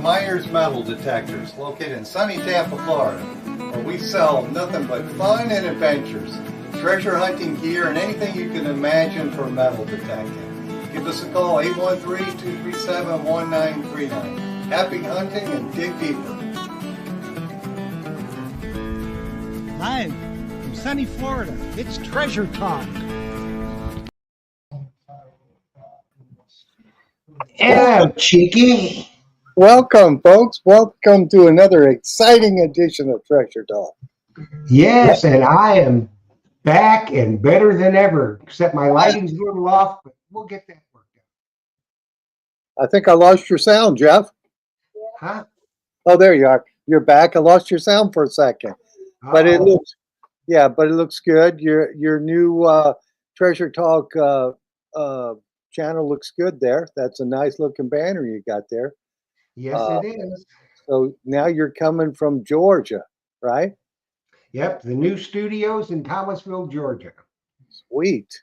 Myers Metal Detectors, located in sunny Tampa, Florida, where we sell nothing but fun and adventures, treasure hunting gear, and anything you can imagine for metal detecting. Give us a call, 813-237-1939. Happy hunting and dig deeper. Live from sunny Florida, it's Treasure Talk. Yeah, cheeky. Welcome, folks. Welcome to another exciting edition of Treasure Talk. Yes, and I am back and better than ever, except my lighting's a little off, but we'll get that worked out. I think I lost your sound, Jeff. Huh? Oh, there you are. You're back. I lost your sound for a second. But it looks, but it looks good. Your new Treasure Talk channel looks good there. That's a nice looking banner you got there. Yes, it is. So now you're coming from Georgia, right? Yep, the new studios in Thomasville, Georgia. Sweet.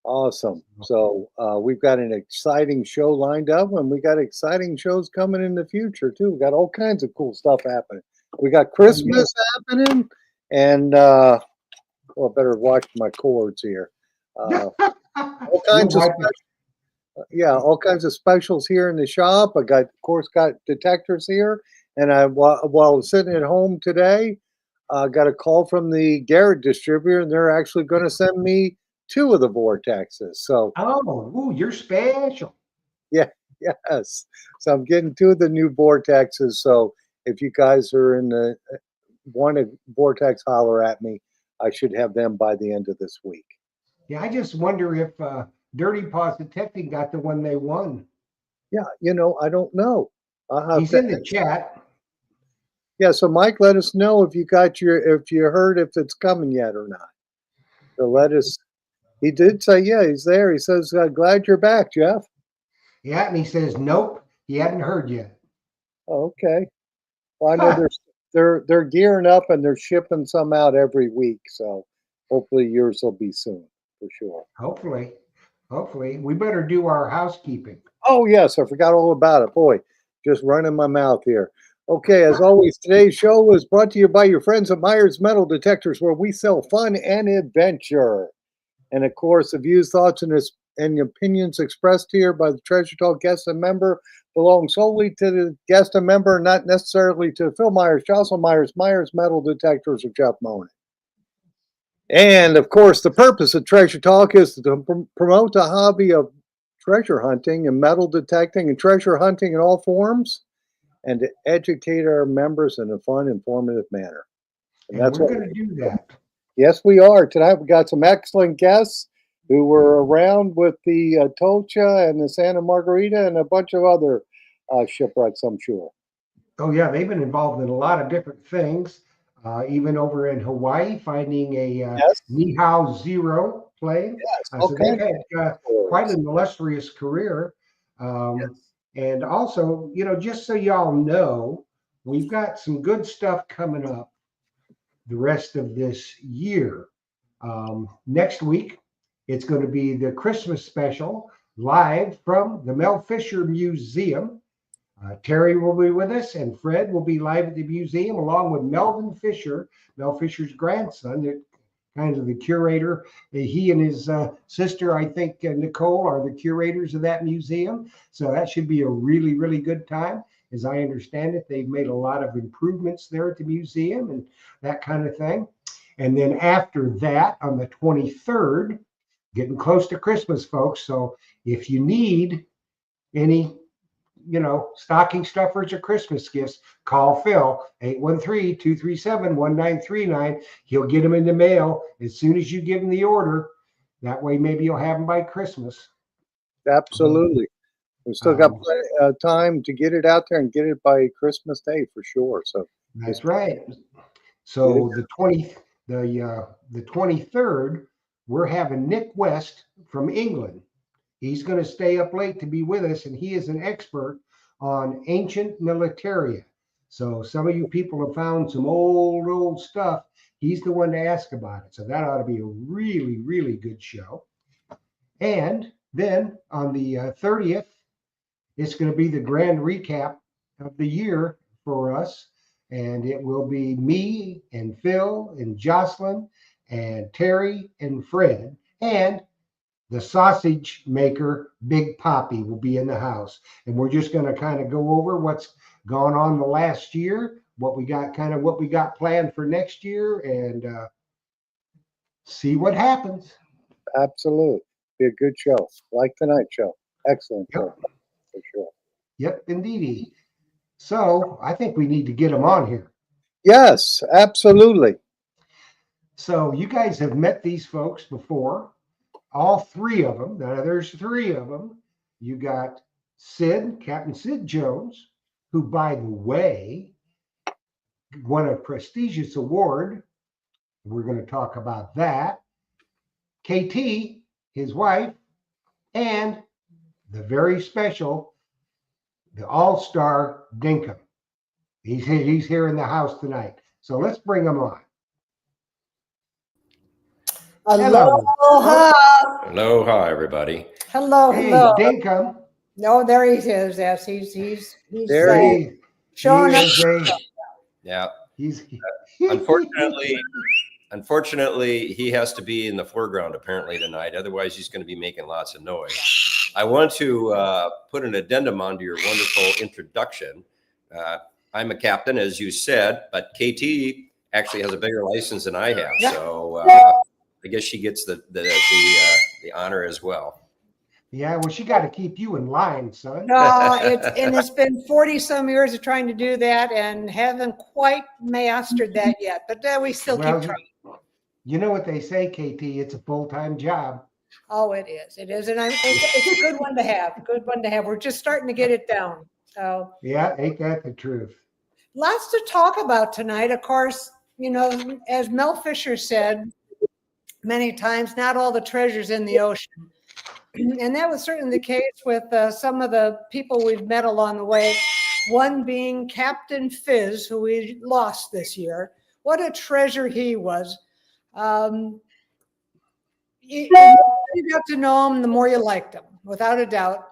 Awesome. So we've got an exciting show lined up, and we got exciting shows coming in the future too. We got all kinds of cool stuff happening. We got Christmas happening, and I better watch my cords here. All kinds of all kinds of specials here in the shop. I got, of course, got detectors here, and while I was sitting at home today, got a call from the Garrett distributor, and they're actually going to send me 2 of the vortexes. So you're special. Yeah, yes. So I'm getting 2 of the new vortexes. So if you guys are in the want a vortex, holler at me. I should have them by the end of this week. Yeah, I just wonder if Dirty Paws Detecting got the one they won. Yeah, I don't know. He's in the chat. Yeah, so Mike, let us know if you heard if it's coming yet or not. So let us. He did say, yeah, he's there. He says, glad you're back, Jeff. Yeah, and he says, nope, he hadn't heard yet. Oh, okay. Well, I know they're gearing up and they're shipping some out every week. So hopefully yours will be soon for sure. Hopefully. We better do our housekeeping. Oh, yes. I forgot all about it. Boy, just running my mouth here. Okay, as always, today's show is brought to you by your friends at Myers Metal Detectors, where we sell fun and adventure. And of course, the views, thoughts, and opinions expressed here by the Treasure Talk guest and member belong solely to the guest and member, not necessarily to Phil Myers, Jocelyn Myers, Myers Metal Detectors, or Jeff Monin. And of course, the purpose of Treasure Talk is to promote the hobby of treasure hunting and metal detecting and treasure hunting in all forms, and to educate our members in a fun, informative manner. And that's what we're going to do that. Yes, we are. Tonight we got some excellent guests who were around with the Atocha and the Santa Margarita and a bunch of other shipwrecks, I'm sure. Oh, yeah. They've been involved in a lot of different things, even over in Hawaii, finding a Nihao Zero plane. So they've had quite an illustrious career. And also, just so y'all know, we've got some good stuff coming up the rest of this year. Next week, it's going to be the Christmas special live from the Mel Fisher Museum. Terry will be with us, and Fred will be live at the museum along with Melvin Fisher, Mel Fisher's grandson, kind of the curator. He and his sister, I think, Nicole, are the curators of that museum. So that should be a really, really good time. As I understand it, they've made a lot of improvements there at the museum and that kind of thing. And then after that, on the 23rd, getting close to Christmas, folks. So if you need any, stocking stuffers or Christmas gifts, call Phil, 813-237-1939. He'll get them in the mail as soon as you give him the order. That way, maybe you'll have them by Christmas. Absolutely. We've still got plenty of time to get it out there and get it by Christmas Day for sure. So that's right. So the 23rd, we're having Nick West from England. He's going to stay up late to be with us, and he is an expert on ancient militaria. So some of you people have found some old stuff. He's the one to ask about it. So that ought to be a really, really good show. And then on the 30th, it's going to be the grand recap of the year for us. And it will be me and Phil and Jocelyn and Terry and Fred. And the sausage maker, Big Poppy, will be in the house. And we're just going to kind of go over what's gone on the last year, what we got planned for next year, and see what happens. Absolutely. Be a good show. Like tonight's show. Excellent show. Yep. For sure. Yep, indeedy. So I think we need to get them on here. Yes, absolutely. So you guys have met these folks before. All three of them. Now there's three of them. You got Sid, Captain Sid Jones, who, by the way, won a prestigious award. We're going to talk about that. KT, his wife, and the very special, the all-star Dinkum. He's here in the house tonight. So let's bring him on. Aloha. Aloha, everybody. Hello, Hey, hello. Dinkum. No, there he is. Yes, he's There he He, showing he up. is a, Yeah. he's Unfortunately, he has to be in the foreground apparently tonight. Otherwise, he's going to be making lots of noise. I want to put an addendum onto your wonderful introduction. I'm a captain, as you said, but KT actually has a bigger license than I have, Yeah. so I guess she gets the honor as well. Yeah, well, she got to keep you in line, son. No, it's been 40 some years of trying to do that and haven't quite mastered that yet. But we still Well, keep trying. You know what they say, KT? It's a full-time job. Oh, it is. It is, and it's a good one to have. Good one to have. We're just starting to get it down. So Yeah, ain't that the truth? lots to talk about tonight. Of course, you know, as Mel Fisher said many times, not all the treasures in the ocean. And that was certainly the case with some of the people we've met along the way. One being Captain Fizz, who we lost this year. What a treasure he was. You got to know him, the more you liked him, without a doubt.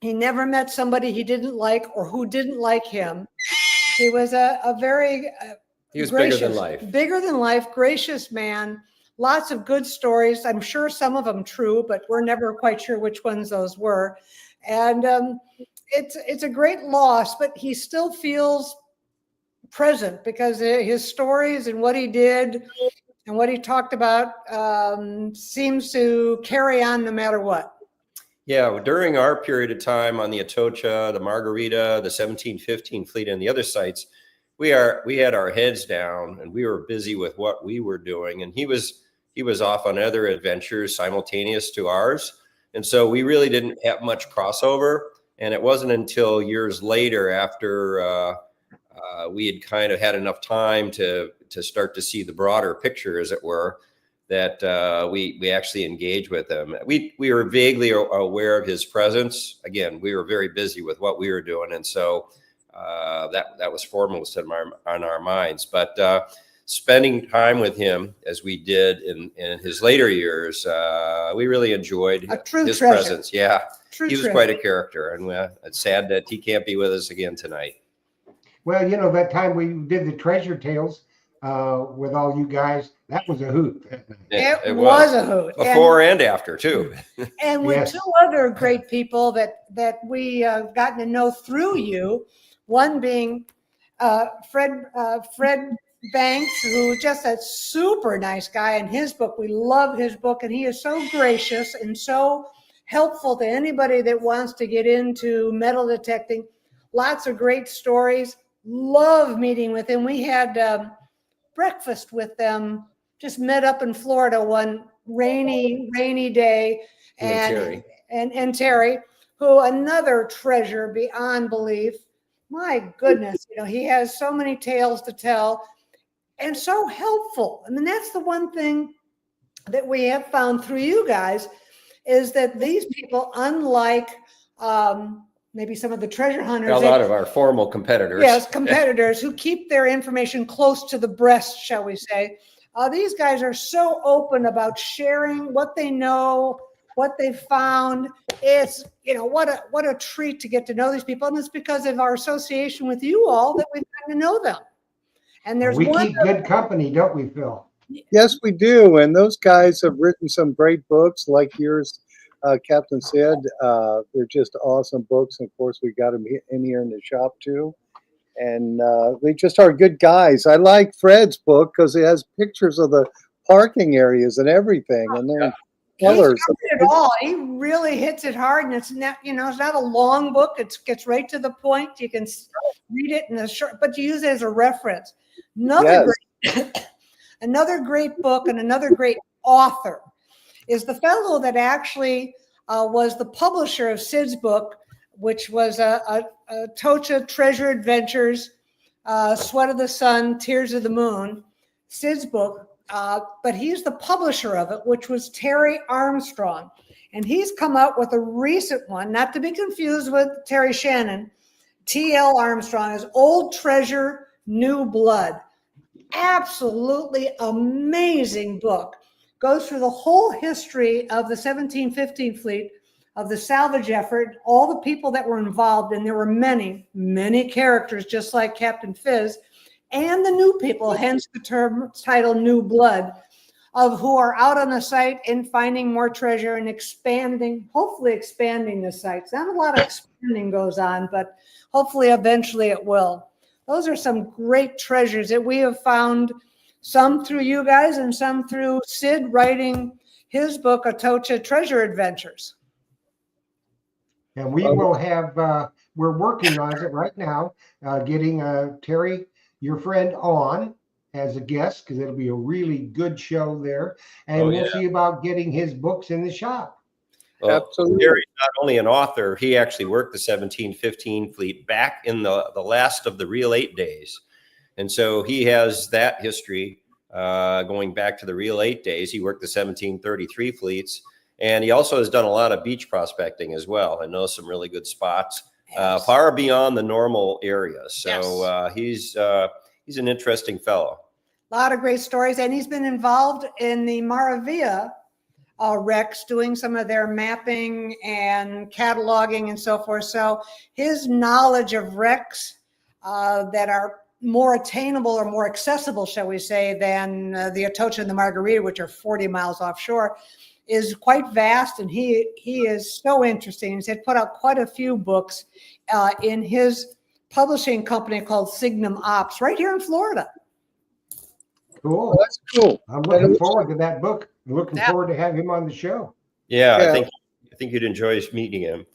He never met somebody he didn't like or who didn't like him. He was a very He was gracious, bigger than life, gracious man. Lots of good stories. I'm sure some of them true, but we're never quite sure which ones those were. And it's a great loss, but he still feels present because his stories and what he did and what he talked about seems to carry on no matter what. Yeah, during our period of time on the Atocha, the Margarita, the 1715 fleet, and the other sites, we had our heads down and we were busy with what we were doing, and he was off on other adventures simultaneous to ours, and so we really didn't have much crossover. And it wasn't until years later, after we had kind of had enough time to start to see the broader picture, as it were, that we actually engaged with him. We were vaguely aware of his presence. Again, we were very busy with what we were doing, and so that was foremost on our minds. But spending time with him, as we did in his later years, we really enjoyed his treasure. presence. Yeah, True he was treasure. quite a character, and it's sad that he can't be with us again tonight. Well, you know, that time we did the treasure tales with all you guys, that was a hoot. It was a hoot. Before and after, too. And with Yes. two other great people that we gotten to know through you, one being Fred Banks, who is just a super nice guy, and his book, we love his book, and he is so gracious and so helpful to anybody that wants to get into metal detecting. Lots of great stories. Love meeting with him. We had breakfast with them, just met up in Florida one rainy day. And Terry, who another treasure beyond belief. My goodness, you know, he has so many tales to tell and so helpful. I mean, that's the one thing that we have found through you guys is that these people, unlike maybe some of the treasure hunters, A lot of our formal competitors. Yes, competitors who keep their information close to the breast, shall we say. These guys are so open about sharing what they know, what they found. It's, what a treat to get to know these people. And it's because of our association with you all that we've gotten to know them. And there's we keep good company, don't we, Phil? Yes, we do. And those guys have written some great books like yours, Captain Sid. They're just awesome books. And of course, we got them in here in the shop too. And they just are good guys. I like Fred's book because it has pictures of the parking areas and everything. And they're colors. It all. He really hits it hard, and it's not, it's not a long book. It gets right to the point. You can read it in a short, but you use it as a reference. Another great book and another great author is the fellow that actually was the publisher of Sid's book, which was Atocha Treasure Adventures, Sweat of the Sun, Tears of the Moon, Sid's book. But he's the publisher of it, which was Terry Armstrong. And he's come out with a recent one, not to be confused with Terry Shannon. T.L. Armstrong is Old Treasure, New Blood. Absolutely amazing book. Goes through the whole history of the 1715 fleet, of the salvage effort, all the people that were involved. And there were many, many characters, just like Captain Fizz, and the new people, hence the title New Blood, of who are out on the site and finding more treasure and hopefully expanding the sites. Not a lot of expanding goes on, but hopefully eventually it will. Those are some great treasures that we have found, some through you guys and some through Sid writing his book, Atocha Treasure Adventures. And we will have, we're working on it right now, getting Terry, your friend, on as a guest, because it'll be a really good show there. And we'll see about getting his books in the shop. Well, absolutely. Terry's not only an author, he actually worked the 1715 fleet back in the last of the Real 8 days. And so he has that history going back to the Real 8 days. He worked the 1733 fleets. And he also has done a lot of beach prospecting as well and knows some really good spots far beyond the normal areas. So he's an interesting fellow. A lot of great stories. And he's been involved in the Maravilla wrecks, doing some of their mapping and cataloging and so forth. So his knowledge of wrecks that are more attainable or more accessible, shall we say, than the Atocha and the Margarita, which are 40 miles offshore, is quite vast. And he is so interesting. He's had put out quite a few books in his publishing company called Signum Ops right here in Florida. Cool. Oh, that's cool. I'm looking forward to that book. I'm looking forward to having him on the show. Yeah, I think you'd enjoy meeting him.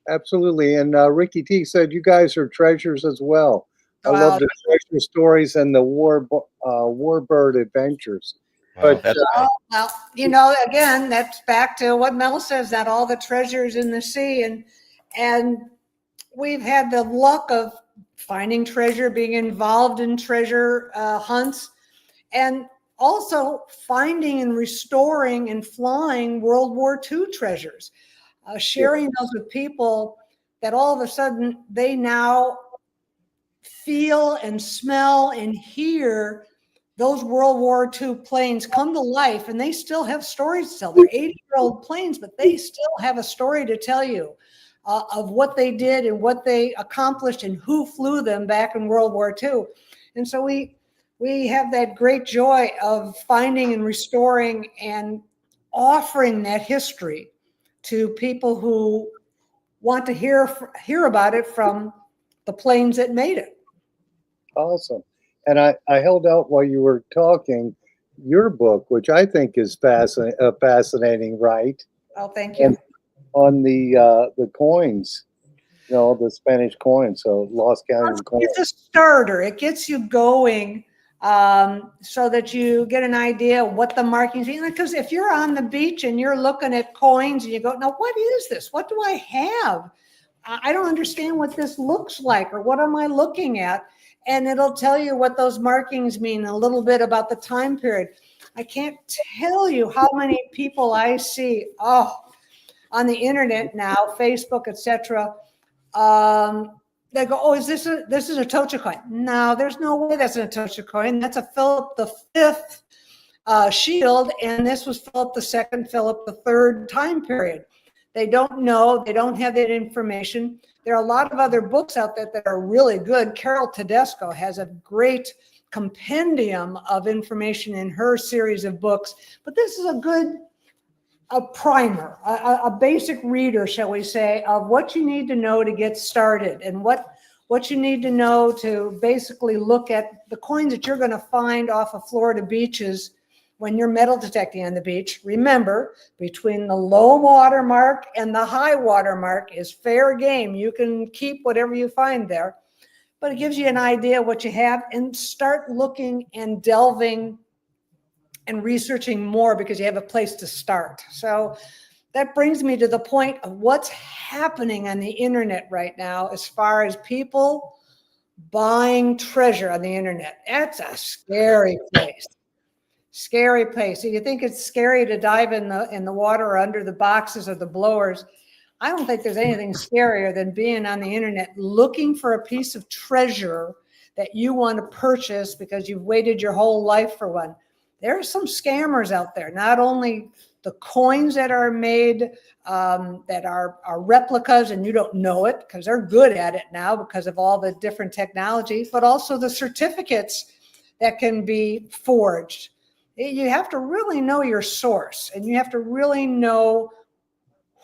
Absolutely. And Ricky T said you guys are treasures as well. I love the treasure stories and the warbird adventures. But well, again, that's back to what Mel says, that all the treasures in the sea, and we've had the luck of finding treasure, being involved in treasure hunts, and also finding and restoring and flying World War II treasures, sharing those with people that all of a sudden they now feel and smell and hear those World War II planes come to life, and they still have stories to tell. They're 80-year-old planes, but they still have a story to tell you of what they did and what they accomplished and who flew them back in World War II. And so we have that great joy of finding and restoring and offering that history to people who want to hear about it from the planes that made it. Awesome. And I held out while you were talking your book, which I think is fascinating, right? Oh, thank you. And on the coins, the Spanish coins, so Lost Canyon coins. It's a starter. It gets you going so that you get an idea of what the markings mean. Because if you're on the beach and you're looking at coins and you go, now, what is this? What do I have? I don't understand what this looks like, or what am I looking at? And it'll tell you what those markings mean, a little bit about the time period. I can't tell you how many people I see on the internet now, Facebook, etc. They go, oh, this is a Atocha coin. No, there's no way that's an Atocha coin. That's a Philip V shield, and this was Philip II, Philip III time period. They don't know, they don't have that information. There are a lot of other books out there that are really good. Carol Tedesco has a great compendium of information in her series of books, but this is a primer, a basic reader, shall we say, of what you need to know to get started and what you need to know to basically look at the coins that you're going to find off of Florida beaches when you're metal detecting on the beach. Remember, between the low water mark and the high water mark is fair game. You can keep whatever you find there, but it gives you an idea of what you have, and start looking and delving and researching more because you have a place to start. So that brings me to the point of what's happening on the internet right now as far as people buying treasure on the internet. That's a scary place. Scary place. So you think it's scary to dive in the water or under the boxes or the blowers. I don't think there's anything scarier than being on the internet looking for a piece of treasure that you want to purchase because you've waited your whole life for one. There are some scammers out there, not only the coins that are made that are replicas and you don't know it because they're good at it now because of all the different technology, but also the certificates that can be forged. You have to really know your source, and you have to really know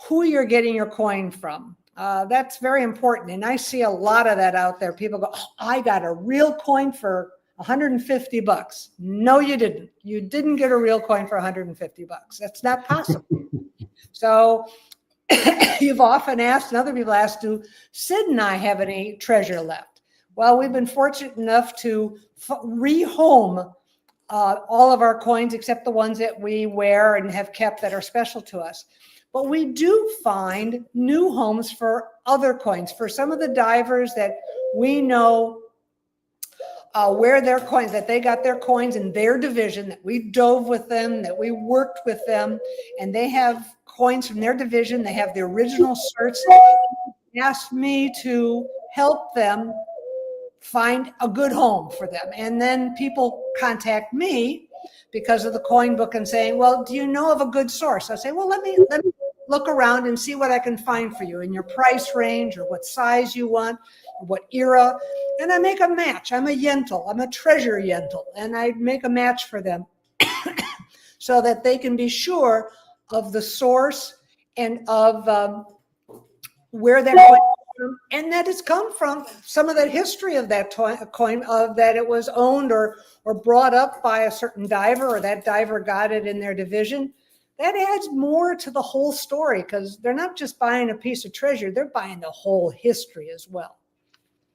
who you're getting your coin from. That's very important. And I see a lot of that out there. People go, oh, I got a real coin for $150. No, you didn't. You didn't get a real coin for $150. That's not possible. So you've often asked, and other people ask, do Sid and I have any treasure left? Well, we've been fortunate enough to rehome all of our coins except the ones that we wear and have kept that are special to us. But we do find new homes for other coins. For some of the divers that we know where their coins, that they got their coins in their division, that we dove with them, that we worked with them, and they have coins from their division. They have the original certs. They asked me to help them find a good home for them. And then people contact me because of the coin book and saying, well, do you know of a good source? I say, well, let me look around and see what I can find for you in your price range or what size you want, or what era. And I make a match. I'm a Yentl. I'm a treasure Yentl. And I make a match for them so that they can be sure of the source and of where that coin and that it's come from, some of the history of that coin, of that it was owned or brought up by a certain diver, or that diver got it in their division. That adds more to the whole story because they're not just buying a piece of treasure, they're buying the whole history as well.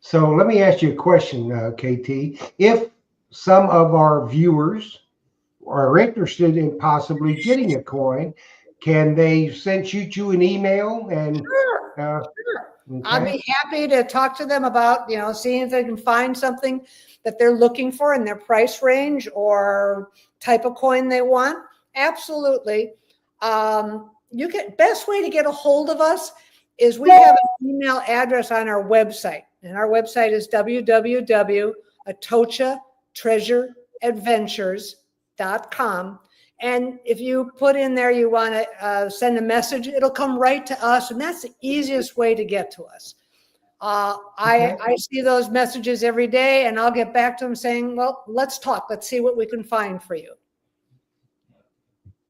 So let me ask you a question, KT. If some of our viewers are interested in possibly getting a coin, can they shoot you an email? And Sure. Okay. I'd be happy to talk to them about, seeing if they can find something that they're looking for in their price range or type of coin they want. Absolutely. Best way to get a hold of us is we have an email address on our website, and our website is www.atochatreasureadventures.com. And if you put in there you want to send a message, it'll come right to us, and that's the easiest way to get to us. I see those messages every day, and I'll get back to them saying, well, let's talk. Let's see what we can find for you.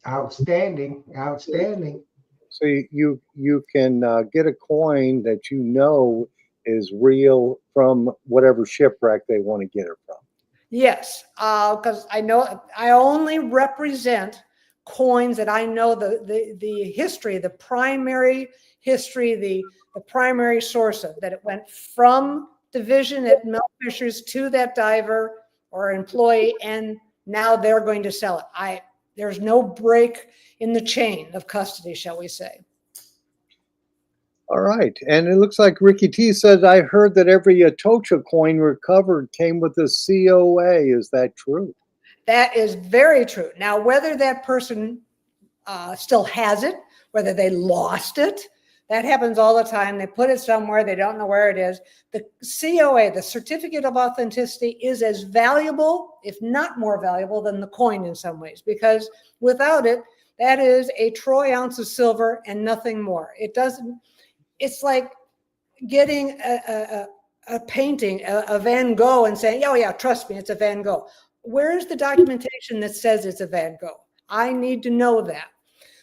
Outstanding. So you can get a coin that is real from whatever shipwreck they want to get it from. Yes, because I know I only represent coins that I know the history, the primary history, the primary source of, that it went from division at Mel Fisher's to that diver or employee, and now they're going to sell it. There's no break in the chain of custody, shall we say. All right. And it looks like Ricky T says, I heard that every Atocha coin recovered came with a COA. Is that true? That is very true. Now, whether that person still has it, whether they lost it, That happens all the time. They put it somewhere. They don't know where it is. The COA, the Certificate of Authenticity, is as valuable, if not more valuable, than the coin in some ways, because without it, that is a troy ounce of silver and nothing more. It doesn't, it's like getting a painting, a Van Gogh, and saying, oh yeah, trust me, it's a Van Gogh. Where is the documentation that says it's a Van Gogh? I need to know that.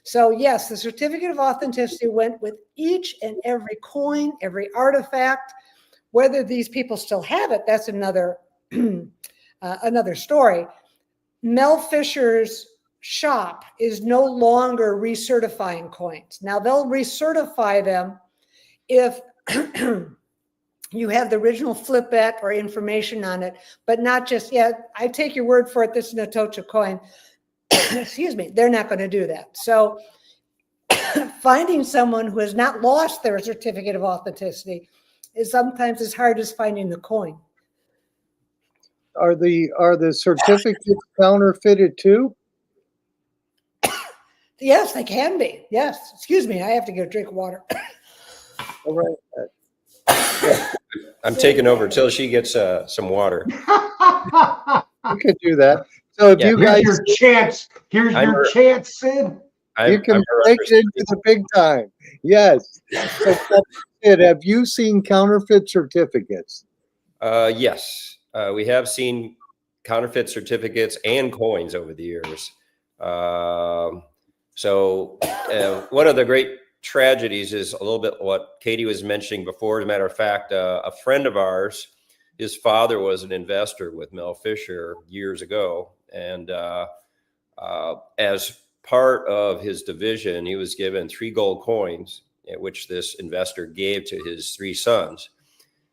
So yes, the Certificate of Authenticity went with each and every coin, every artifact. Whether these people still have it, that's another another story. Mel Fisher's shop is no longer recertifying coins. Now they'll recertify them if you have the original flipette or information on it, but not just, yeah, I take your word for it, this is an Atocha coin. Excuse me, they're not going to do that. So finding someone who has not lost their certificate of authenticity is sometimes as hard as finding the coin. Are the certificates counterfeited too? Yes, they can be. Yes. Excuse me, I have to get a drink of water. All right. I'm taking over till she gets some water. You can do that. So if you guys, here's your chance. Here's your chance, Sid. You can break it into the big time. Yes. So Sid, have you seen counterfeit certificates? Yes, we have seen counterfeit certificates and coins over the years. So one of the great tragedies is a little bit what Katie was mentioning before. As a matter of fact, a friend of ours, his father was an investor with Mel Fisher years ago. And as part of his division, he was given 3 gold coins, which this investor gave to his 3 sons.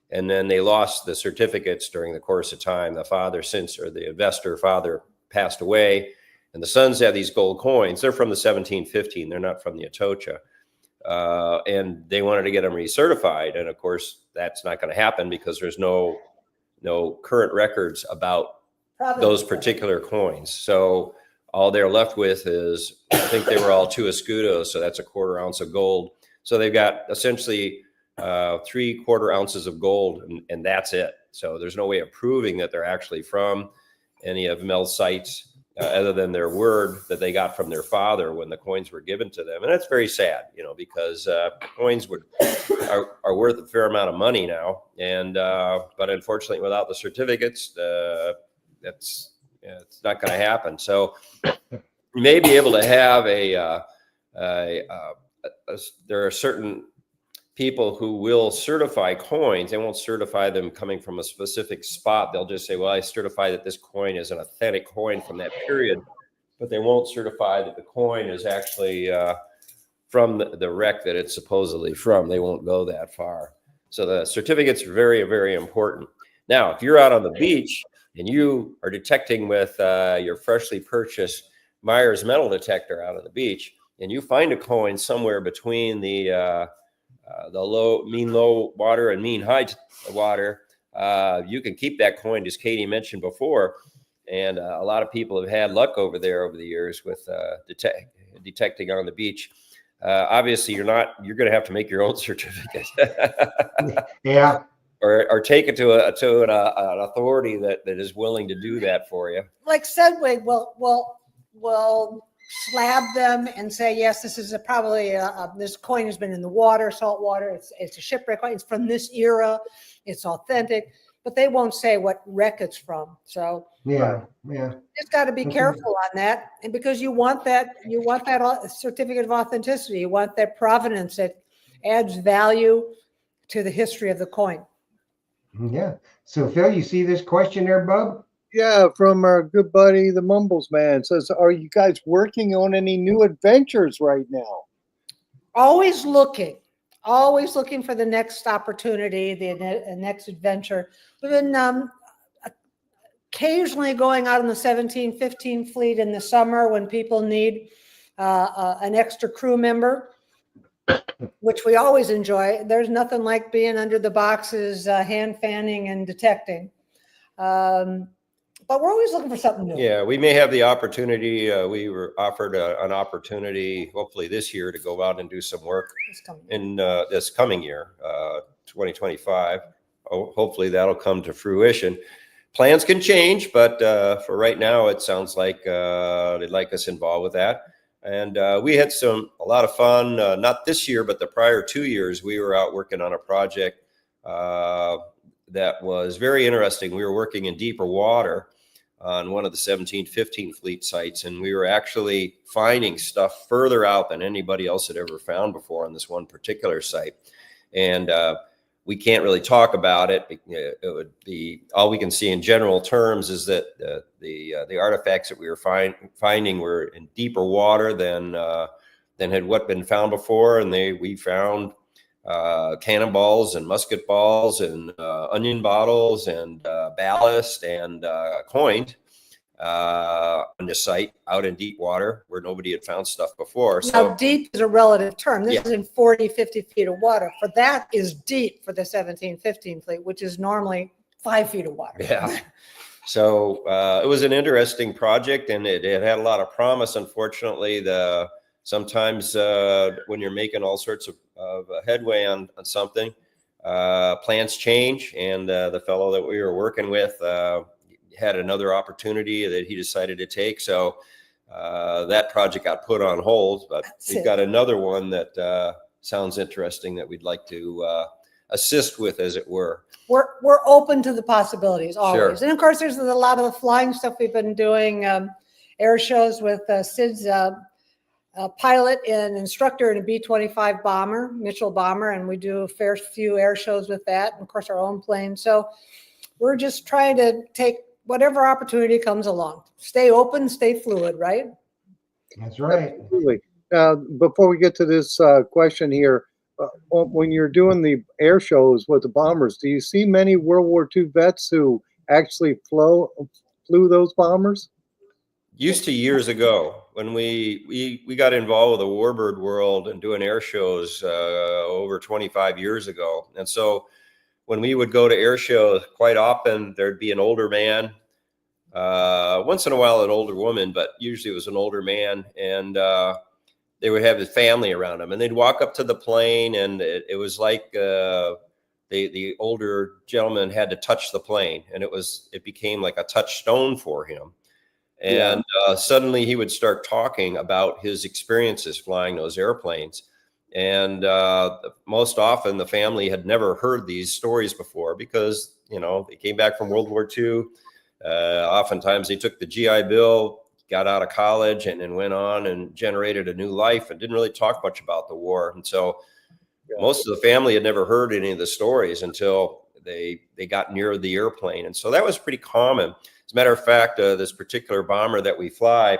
And then they lost the certificates during the course of time. The investor father passed away, and the sons have these gold coins. They're from the 1715. They're not from the Atocha. And they wanted to get them recertified. And of course, that's not going to happen because there's no current records about those particular coins. So all they're left with is, I think they were all 2 escudos. So that's a 1/4 ounce of gold. So they've got essentially 3/4 ounces of gold, and that's it. So there's no way of proving that they're actually from any of Mel's sites other than their word that they got from their father when the coins were given to them. And that's very sad, because coins are worth a fair amount of money now. And but unfortunately, without the certificates, it's not going to happen. So you may be able to have there are certain people who will certify coins. They won't certify them coming from a specific spot. They'll just say, well, I certify that this coin is an authentic coin from that period, but they won't certify that the coin is actually from the wreck that it's supposedly from. They won't go that far. So the certificates are very, very important. Now, if you're out on the beach and you are detecting with your freshly purchased Myers metal detector out on the beach, and you find a coin somewhere between the mean low water and mean high water, you can keep that coin, as Katie mentioned before. And a lot of people have had luck over there over the years with detecting on the beach. Obviously, you're going to have to make your own certificate. Yeah. Or take it to an authority that is willing to do that for you. Like Sedway will slab them and say, yes, this is probably this coin has been in the water, salt water. It's a shipwreck coin. It's from this era. It's authentic, but they won't say what wreck it's from. So yeah. Just got to be careful on that, and because you want that certificate of authenticity. You want that provenance that adds value to the history of the coin. Yeah. So Phil, you see this question there, bub? Yeah, from our good buddy, the Mumbles Man, says, are you guys working on any new adventures right now? Always looking for the next opportunity, the next adventure. We've been occasionally going out on the 1715 fleet in the summer when people need an extra crew member, which we always enjoy. There's nothing like being under the boxes, hand fanning and detecting. but we're always looking for something new. Yeah, we may have the opportunity. We were offered an opportunity, hopefully this year, to go out and do some work in this coming year, 2025. Hopefully that'll come to fruition. Plans can change, but for right now, it sounds like they'd like us involved with that. And we had a lot of fun, not this year, but the prior 2 years. We were out working on a project that was very interesting. We were working in deeper water on one of the 17-15 fleet sites, and we were actually finding stuff further out than anybody else had ever found before on this one particular site. And we can't really talk about it. It would be, all we can see in general terms is that the artifacts that we were finding were in deeper water than had what been found before. And we found cannonballs and musket balls and onion bottles and ballast and coined on this site out in deep water where nobody had found stuff before. Now, deep is a relative term. This is in 40, 50 feet of water. For that is deep for the 17-15 fleet, which is normally 5 feet of water. Yeah. So it was an interesting project, and it had a lot of promise. Unfortunately, sometimes when you're making all sorts of headway on something, plans change, and the fellow that we were working with had another opportunity that he decided to take. So that project got put on hold, but we've got another one that sounds interesting that we'd like to assist with, as it were. We're open to the possibilities always. Sure. And of course, there's a lot of the flying stuff we've been doing, air shows with Sid's pilot and instructor in a B-25 bomber, Mitchell bomber, and we do a fair few air shows with that, and of course our own plane. So we're just trying to take whatever opportunity comes along. Stay open, stay fluid, right? That's right. Absolutely. Before we get to this question here, when you're doing the air shows with the bombers, do you see many World War II vets who actually flew those bombers? Used to, years ago, when we got involved with the Warbird world and doing air shows over 25 years ago. And so when we would go to air shows, quite often there'd be an older man, once in a while an older woman, but usually it was an older man, and they would have his family around them, and they'd walk up to the plane, and it was like the older gentleman had to touch the plane, and it became like a touchstone for him. And suddenly he would start talking about his experiences flying those airplanes. And most often the family had never heard these stories before because, they came back from World War II. Oftentimes they took the GI Bill, got out of college, and then went on and generated a new life and didn't really talk much about the war. And so most of the family had never heard any of the stories until they got near the airplane. And so that was pretty common. As a matter of fact, this particular bomber that we fly,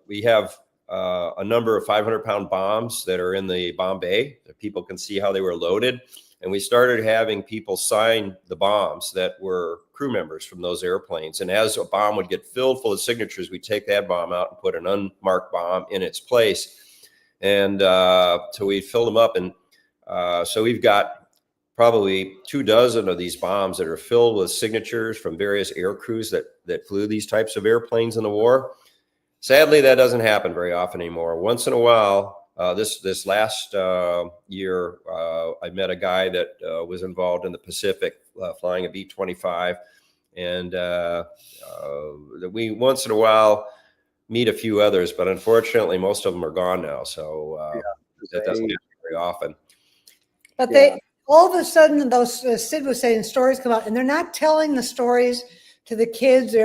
we have a number of 500-pound bombs that are in the bomb bay that people can see how they were loaded. And we started having people sign the bombs that were crew members from those airplanes. And as a bomb would get filled full of signatures, we'd take that bomb out and put an unmarked bomb in its place. And so we filled them up. And so we've got probably 24 of these bombs that are filled with signatures from various air crews that flew these types of airplanes in the war. Sadly, that doesn't happen very often anymore. Once in a while, this last year, I met a guy that was involved in the Pacific flying a B-25, and we once in a while meet a few others, but unfortunately, most of them are gone now. So that doesn't happen very often. But they all of a sudden, those Sid was saying, stories come out, and they're not telling the stories to the kids who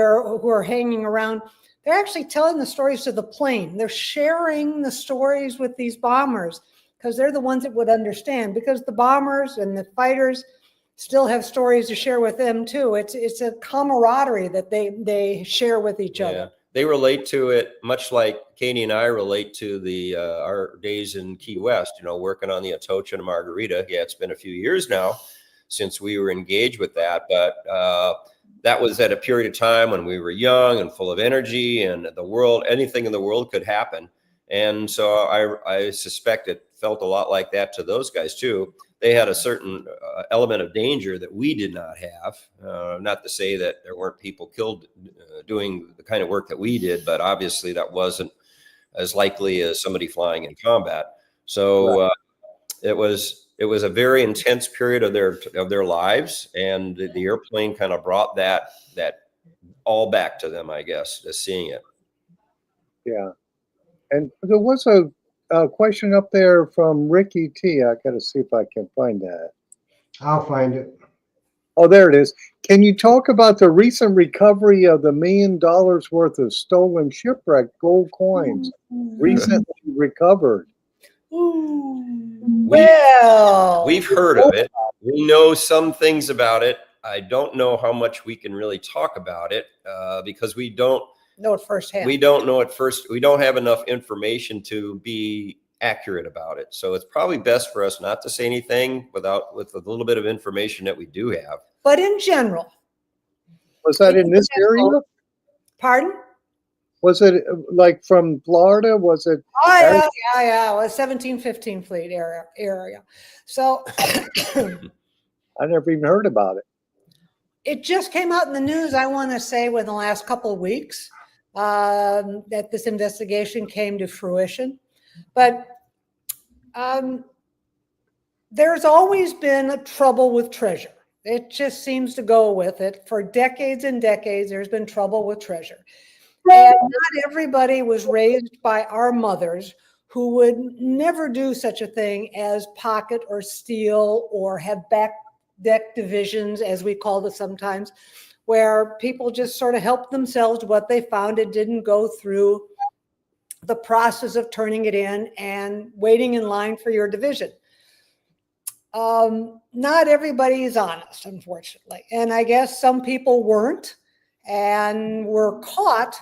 are hanging around. They're actually telling the stories to the plane. They're sharing the stories with these bombers because they're the ones that would understand, because the bombers and the fighters still have stories to share with them too. It's a camaraderie that they share with each other. They relate to it much like Katie and I relate to our days in Key West, working on the Atocha and Margarita. Yeah, it's been a few years now since we were engaged with that, but that was at a period of time when we were young and full of energy, and anything in the world could happen. And so I suspect it felt a lot like that to those guys too. they had a certain element of danger that we did not have. Not to say that there weren't people killed doing the kind of work that we did, but obviously that wasn't as likely as somebody flying in combat. So it was a very intense period of their lives, and the airplane kind of brought that all back to them, I guess, just seeing it. Yeah. And there was a question up there from Ricky T. I got to see if I can find that. I'll find it. Oh, there it is. Can you talk about the recent recovery of the $1 million worth of stolen shipwreck gold coins recently recovered? Well, We've heard of it. We know some things about it. I don't know how much we can really talk about it because we don't know it firsthand. We don't know it first. We don't have enough information to be accurate about it. So it's probably best for us not to say anything with a little bit of information that we do have. But in general. Was that in this area? Pardon? Was it like from Florida? Was it? Oh, yeah. It was 1715 fleet area. So I never even heard about it. It just came out in the news, I want to say, within the last couple of weeks that this investigation came to fruition. But there's always been a trouble with treasure. It just seems to go with it. For decades and decades, there's been trouble with treasure. And not everybody was raised by our mothers who would never do such a thing as pocket or steal or have back deck divisions, as we called it sometimes, where people just sort of helped themselves to what they found. It didn't go through the process of turning it in and waiting in line for your division. Not everybody is honest, unfortunately. And I guess some people weren't and were caught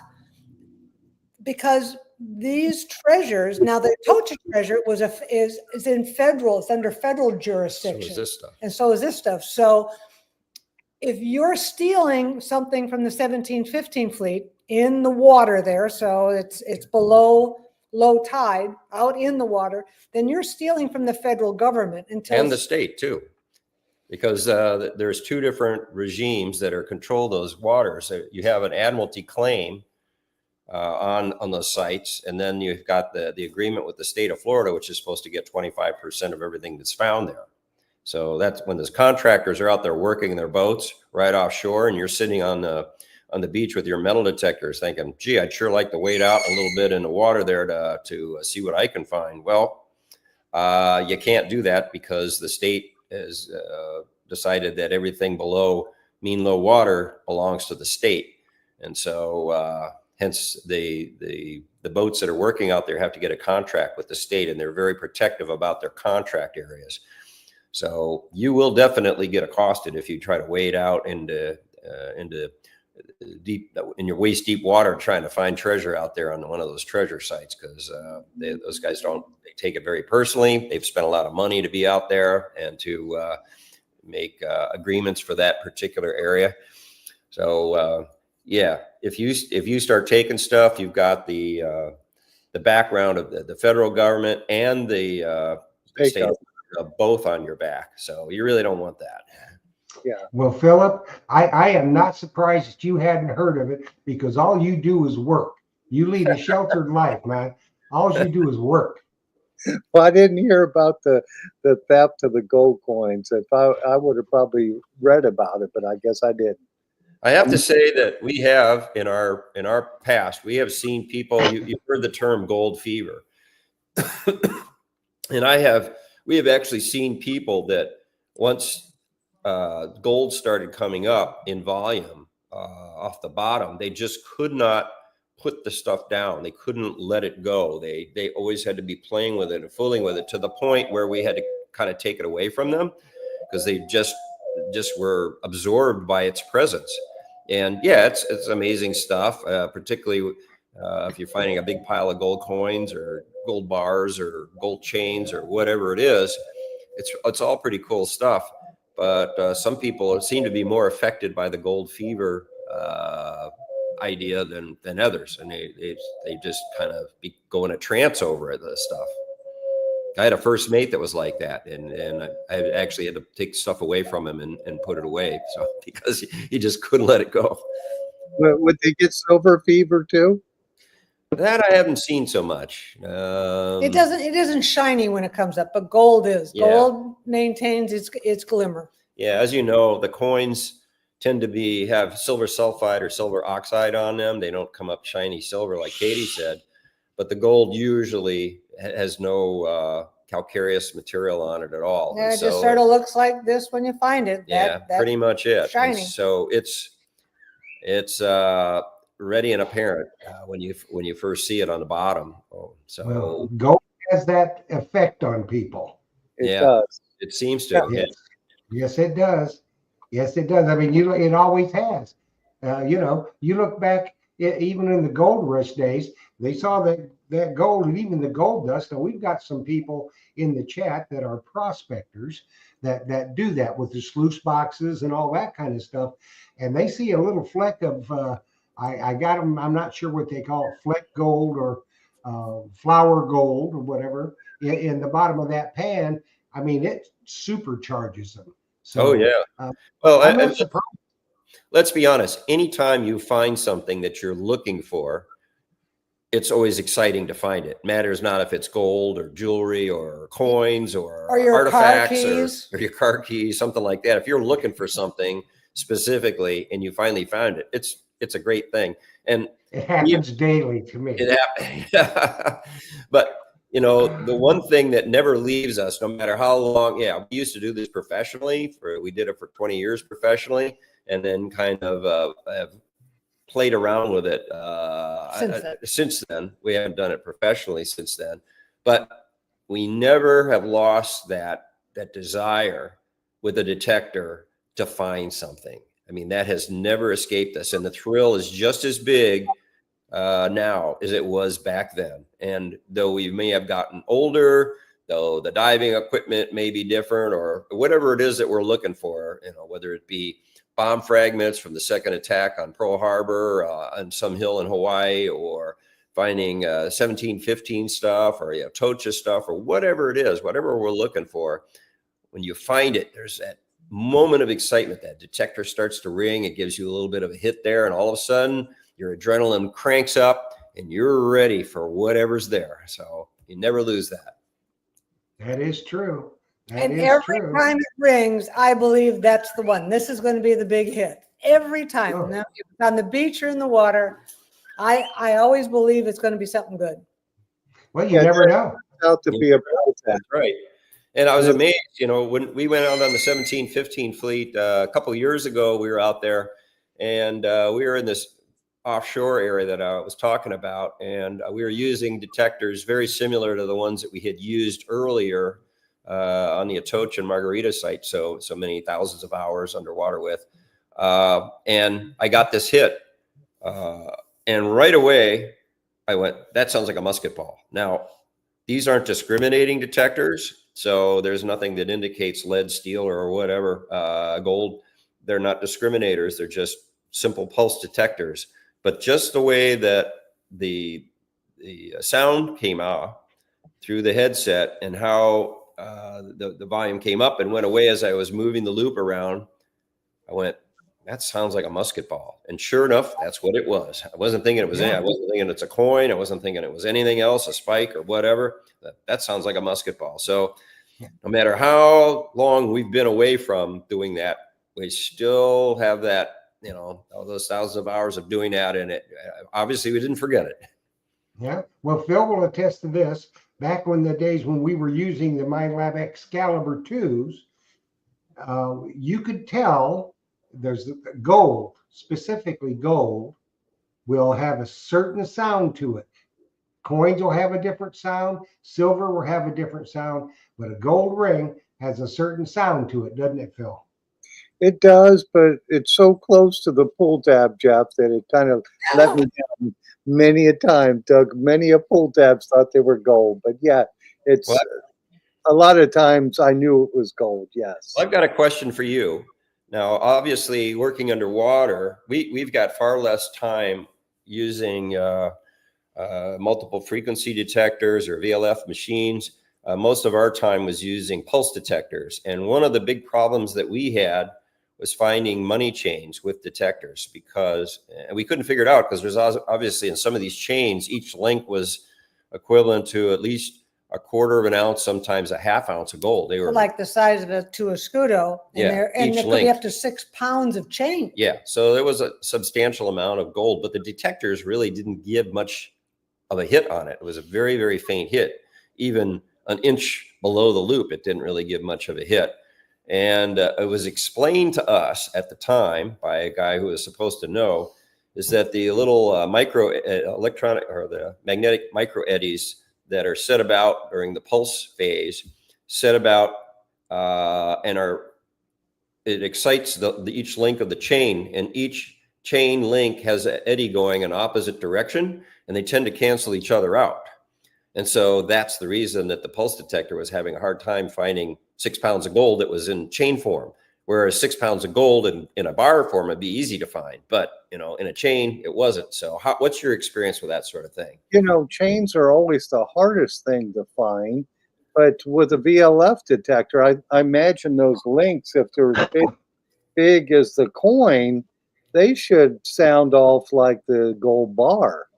because these treasures, now the Atocha treasure is in federal, it's under federal jurisdiction. So is this stuff. And so is this stuff. So if you're stealing something from the 1715 fleet in the water there, so it's below low tide out in the water, then you're stealing from the federal government and the state too, because there's two different regimes that are control those waters. So you have an admiralty claim on those sites, and then you've got the agreement with the state of Florida, which is supposed to get 25% of everything that's found there. So that's when those contractors are out there working their boats right offshore, and you're sitting on the beach with your metal detectors thinking, gee, I'd sure like to wade out a little bit in the water there to see what I can find. Well, you can't do that because the state has decided that everything below mean low water belongs to the state. And so hence the boats that are working out there have to get a contract with the state, and they're very protective about their contract areas. So you will definitely get accosted if you try to wade out into deep, in your waist deep water, trying to find treasure out there on one of those treasure sites, because those guys they take it very personally. They've spent a lot of money to be out there and to make agreements for that particular area. So yeah, if you start taking stuff, you've got the background of the federal government and the state both on your back. So you really don't want that. Yeah. Well, Philip, I am not surprised that you hadn't heard of it, because all you do is work. You lead a sheltered life, man. All you do is work. Well, I didn't hear about the theft of the gold coins. If I would have probably read about it, but I guess I didn't. I have to say that we have in our past, we have seen people. You've heard the term gold fever, and we have actually seen people that once gold started coming up in volume off the bottom, they just could not put the stuff down. They couldn't let it go. They always had to be playing with it and fooling with it, to the point where we had to kind of take it away from them, because they just were absorbed by its presence. And yeah, it's amazing stuff, particularly if you're finding a big pile of gold coins or gold bars or gold chains or whatever it is. It's all pretty cool stuff. But some people seem to be more affected by the gold fever idea than others, and they just kind of go in a trance over this stuff. I had a first mate that was like that, and I actually had to take stuff away from him and put it away, so because he just couldn't let it go. Would they get silver fever too? That I haven't seen so much. It isn't shiny when it comes up, but gold is. Yeah. Gold maintains its glimmer. Yeah, as you know, the coins tend to have silver sulfide or silver oxide on them. They don't come up shiny silver like Katie said, but the gold usually has no calcareous material on it at all. Yeah, it just sort of looks like this when you find it. Yeah, pretty much it. Shiny. And so it's ready and apparent when you first see it on the bottom. So well, gold has that effect on people. It does. It seems to. Yes. Yes, it does. Yes, it does. I mean, it always has. You look back, even in the gold rush days, they saw that gold and even the gold dust. And we've got some people in the chat that are prospectors that do that with the sluice boxes and all that kind of stuff. And they see a little fleck of, I got them, I'm not sure what they call it, fleck gold or flower gold or whatever, in the bottom of that pan. I mean, it supercharges them. So, oh yeah. Well, I'm not surprised. Let's be honest. Anytime you find something that you're looking for, it's always exciting to find it. Matters not if it's gold or jewelry or coins or your artifacts car keys. or your car keys, something like that. If you're looking for something specifically and you finally found it, it's a great thing. And it happens daily to me. It happens. But you know, the one thing that never leaves us, no matter how long, we used to do this professionally. We did it for 20 years professionally, and then kind of have played around with it since then. We haven't done it professionally since then, but we never have lost that desire with a detector to find something. I mean, that has never escaped us, and the thrill is just as big now as it was back then. And though we may have gotten older, though the diving equipment may be different or whatever it is that we're looking for, whether it be bomb fragments from the second attack on Pearl Harbor on some hill in Hawaii, or finding 1715 stuff or Atocha stuff, or whatever it is, whatever we're looking for, when you find it, there's that moment of excitement. That detector starts to ring. It gives you a little bit of a hit there, and all of a sudden your adrenaline cranks up and you're ready for whatever's there. So you never lose that. That is true. And every time it rings, I believe that's the one. This is going to be the big hit. Every time. Oh. Now, on the beach or in the water, I always believe it's going to be something good. Well, you never know. Out to be a that. Right. And I was amazed, when we went out on the 1715 fleet a couple of years ago, we were out there, and we were in this offshore area that I was talking about, and we were using detectors very similar to the ones that we had used earlier on the Atocha and Margarita site, so many thousands of hours underwater with, and I got this hit, and right away I went, that sounds like a musket ball. Now, these aren't discriminating detectors, so there's nothing that indicates lead, steel, or whatever, gold. They're not discriminators. They're just simple pulse detectors. But just the way that the sound came out through the headset, and how the volume came up and went away as I was moving the loop around, I went, that sounds like a musket ball. And sure enough, that's what it was. I wasn't thinking it was I wasn't thinking it's a coin. I wasn't thinking it was anything else, a spike or whatever. That sounds like a musket ball. So no matter how long we've been away from doing that, we still have that, all those thousands of hours of doing that. And it, obviously we didn't forget it. Yeah. Well, Phil will attest to this. Back when the days when we were using the MindLab Excalibur 2s, you could tell there's gold, specifically gold, will have a certain sound to it. Coins will have a different sound. Silver will have a different sound, but a gold ring has a certain sound to it, doesn't it, Phil? It does, but it's so close to the pull tab, Jeff, that it kind of let me down many a time. Doug, many a pull tabs thought they were gold, but yeah, it's a lot of times I knew it was gold. Yes. Well, I've got a question for you. Now, obviously, working underwater, we've got far less time using multiple frequency detectors or VLF machines. most of our time was using pulse detectors. And one of the big problems that we had was finding money chains with detectors, because we couldn't figure it out, because there's obviously in some of these chains, each link was equivalent to at least a quarter of an ounce, sometimes a half ounce of gold. They were like the size of a scudo, and there could be up to 6 pounds of chain. Yeah, so there was a substantial amount of gold, but the detectors really didn't give much of a hit on it. It was a very, very faint hit. Even an inch below the loop, it didn't really give much of a hit. And it was explained to us at the time by a guy who was supposed to know, is that the little micro electronic or the magnetic micro eddies that are set about during the pulse phase, set about and are, it excites each link of the chain, and each chain link has an eddy going in opposite direction, and they tend to cancel each other out. And so that's the reason that the pulse detector was having a hard time finding 6 pounds of gold that was in chain form, whereas 6 pounds of gold in a bar form would be easy to find, but in a chain it wasn't. So what's your experience with that sort of thing? Chains are always the hardest thing to find, but with a VLF detector, I imagine those links, if they're big as the coin, they should sound off like the gold bar.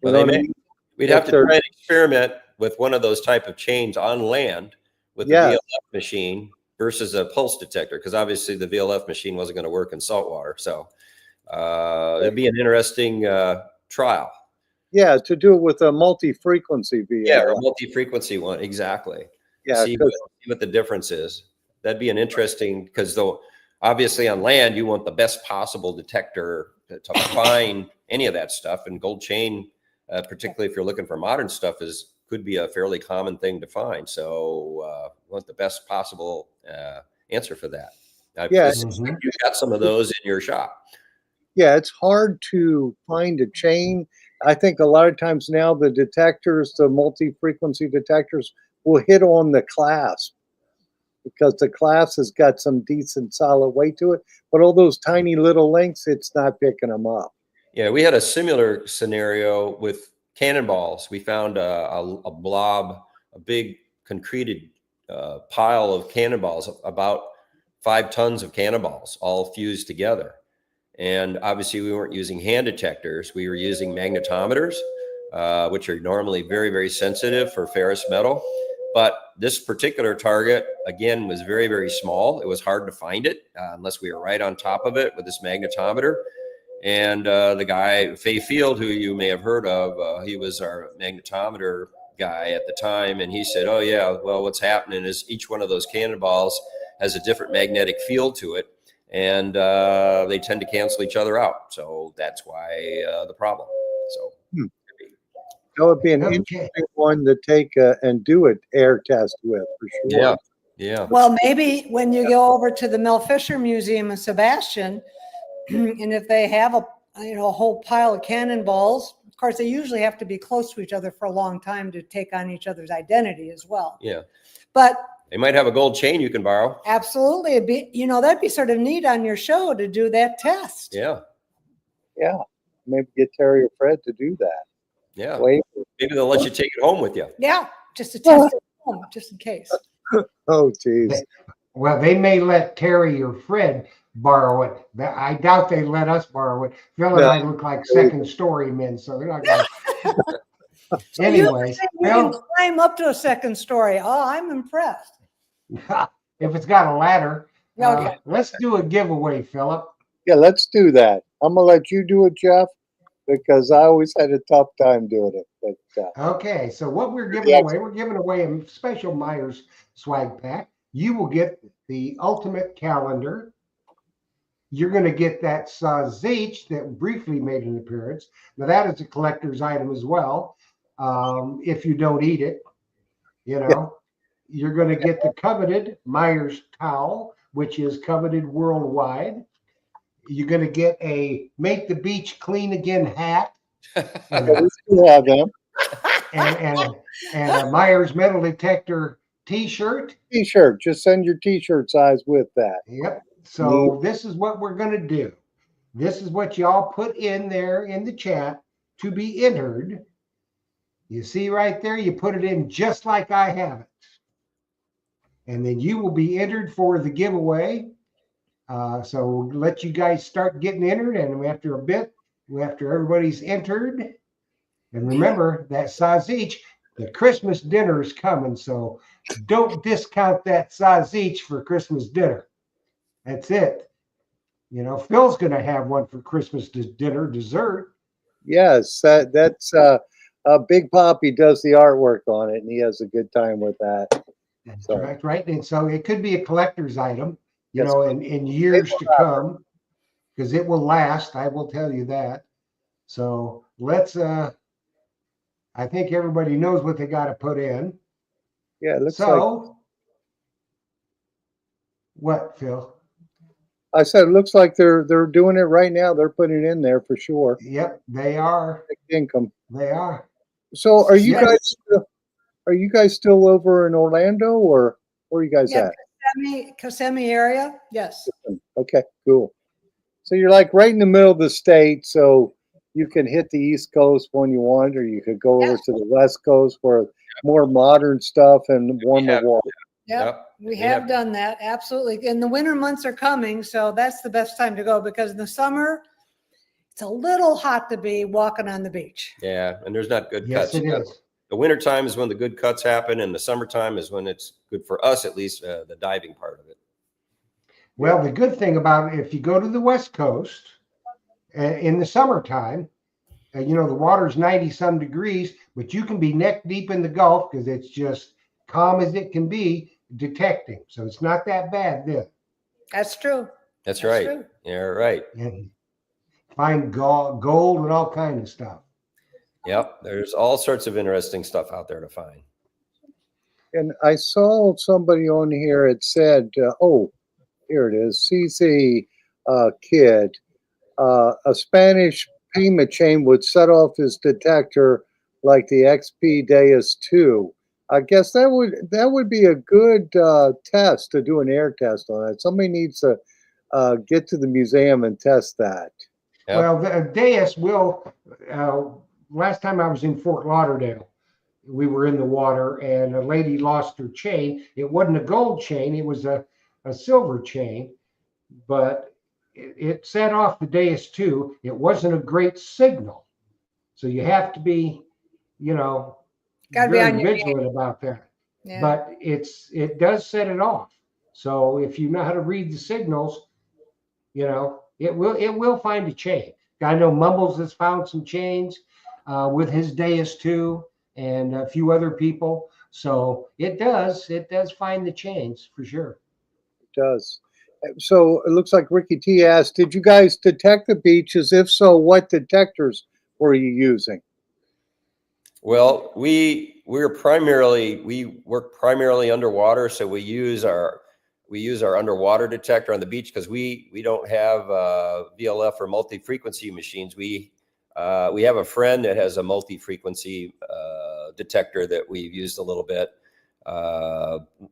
Well, they may. We'd have to try and experiment with one of those type of chains on land with the VLF machine versus a pulse detector, because obviously the VLF machine wasn't going to work in saltwater. So it'd be an interesting trial. Yeah, to do it with a multi-frequency VLF. Yeah, or a multi-frequency one, exactly. Yeah, see what the difference is. That'd be an interesting, because though obviously on land you want the best possible detector to find any of that stuff, and gold chain, particularly if you're looking for modern stuff, could be a fairly common thing to find. So want the best possible answer for that. You've got some of those in your shop. Yeah, it's hard to find a chain. I think a lot of times now the detectors, the multi-frequency detectors, will hit on the clasp, because the clasp has got some decent solid weight to it. But all those tiny little links, it's not picking them up. Yeah, we had a similar scenario with cannonballs. We found a blob, a big concreted pile of cannonballs, about 5 tons of cannonballs, all fused together. And obviously we weren't using hand detectors. We were using magnetometers, which are normally very, very sensitive for ferrous metal. But this particular target, again, was very, very small. It was hard to find it unless we were right on top of it with this magnetometer. And the guy, Fay Field, who you may have heard of, he was our magnetometer guy at the time. And he said, oh, yeah, well, what's happening is each one of those cannonballs has a different magnetic field to it, and they tend to cancel each other out. So that's why the problem. So that would be an interesting one to take and do an air test with, for sure. Yeah. Yeah. Well, maybe when you go over to the Mel Fisher Museum in Sebastian, and if they have a whole pile of cannonballs, of course, they usually have to be close to each other for a long time to take on each other's identity as well. Yeah. But they might have a gold chain you can borrow. Absolutely. It'd be, that'd be sort of neat on your show to do that test. Yeah. Yeah. Maybe get Terry or Fred to do that. Yeah. Maybe they'll let you take it home with you. Yeah. Just to test it home, just in case. Oh, geez. Well, they may let Terry or Fred borrow it. I doubt they let us borrow it. Phil and I look like second story men, so they're not going to. Anyways, you can climb up to a second story. Oh, I'm impressed. If it's got a ladder. Let's do a giveaway, Philip. Yeah, let's do that. I'm going to let you do it, Jeff, because I always had a tough time doing it. But okay, so what we're giving away, we're giving away a special Myers swag pack. You will get the ultimate calendar. You're going to get that Zeech that briefly made an appearance. Now that is a collector's item as well. If you don't eat it, you're going to get the coveted Myers towel, which is coveted worldwide. You're going to get a Make the Beach Clean Again hat. And, we still have them. And a Myers metal detector t-shirt. T-shirt. Just send your t-shirt size with that. Yep. So this is what we're going to do. This is what y'all put in there in the chat to be entered. You see right there, you put it in just like I have it. And then you will be entered for the giveaway. So we'll let you guys start getting entered. And after a bit, after everybody's entered, and remember that sausage, the Christmas dinner is coming. So don't discount that sausage for Christmas dinner. That's it. You know, Phil's going to have one for Christmas dinner dessert. Yes, that's Big Poppy does the artwork on it, and he has a good time with that. That's So, right. And so it could be a collector's item, you Yes. know, in years to come, because it will last. I will tell you that. So let's, I think everybody knows what they got to put in. yeah, it looks like So, what, Phil? I said. It looks like they're doing it right now. They're putting it in there for sure. Yep, they are. Income. They are. So, are you Yes. guys still over in Orlando, or where are you guys Yeah, at? Kissimmee area. Yes. Okay, cool. So you're like right in the middle of the state, so you can hit the East Coast when you want, or you could go over to the West Coast for more modern stuff and warmer water. Yep. We have done that. Absolutely. And the winter months are coming. So that's the best time to go, because in the summer, it's a little hot to be walking on the beach. Yeah, and there's not good Yes, cuts. it is. The wintertime is when the good cuts happen, and the summertime is when it's good for us, at least the diving part of it. Well, the good thing about it, if you go to the West Coast in the summertime, you know, the water's 90 some degrees, but you can be neck deep in the Gulf because it's just calm as it can be detecting. So it's not that bad then. That's true. That's right. true. You're right. And find gold and all kinds of stuff. Yep. There's all sorts of interesting stuff out there to find. And I saw somebody on here. It said, "Oh, here it is. CC kid, a Spanish payment chain would set off his detector like the XP Deus 2. I guess that would be a good test to do an air test on it. Somebody needs to get to the museum and test that." Yep. Well, the Deus will. Last time I was in Fort Lauderdale, we were in the water and a lady lost her chain. It wasn't a gold chain, it was a silver chain, but it set off the Deus 2. It wasn't a great signal. So you have to be, you know, Gotta be very on your vigilant about that. Yeah. But it does set it off. So if you know how to read the signals, you know, it will find a chain. I know Mumbles has found some chains with his Deus 2 and a few other people. So it does find the chains for sure. It does. So it looks like Ricky T asked, "Did you guys detect the beaches? If so, what detectors were you using?" Well, we work primarily underwater, so we use our underwater detector on the beach because we don't have VLF or multi-frequency machines. We have a friend that has a multi-frequency detector that we've used a little bit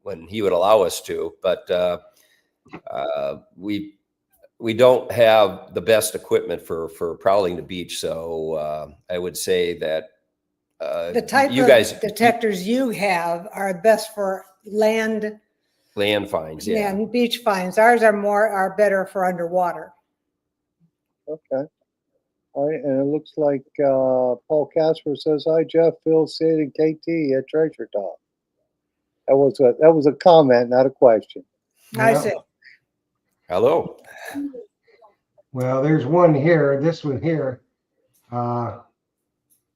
when he would allow us to, but we don't have the best equipment for prowling the beach. So I would say that The type of detectors you have are best for land finds, yeah, and beach finds. Ours are better for underwater. Okay. All right, and it looks like Paul Casper says, "Hi, Jeff, Phil, Sid, and KT at Treasure Talk." That was a comment, not a question. I see. Hello. Well, there's one here. This one here.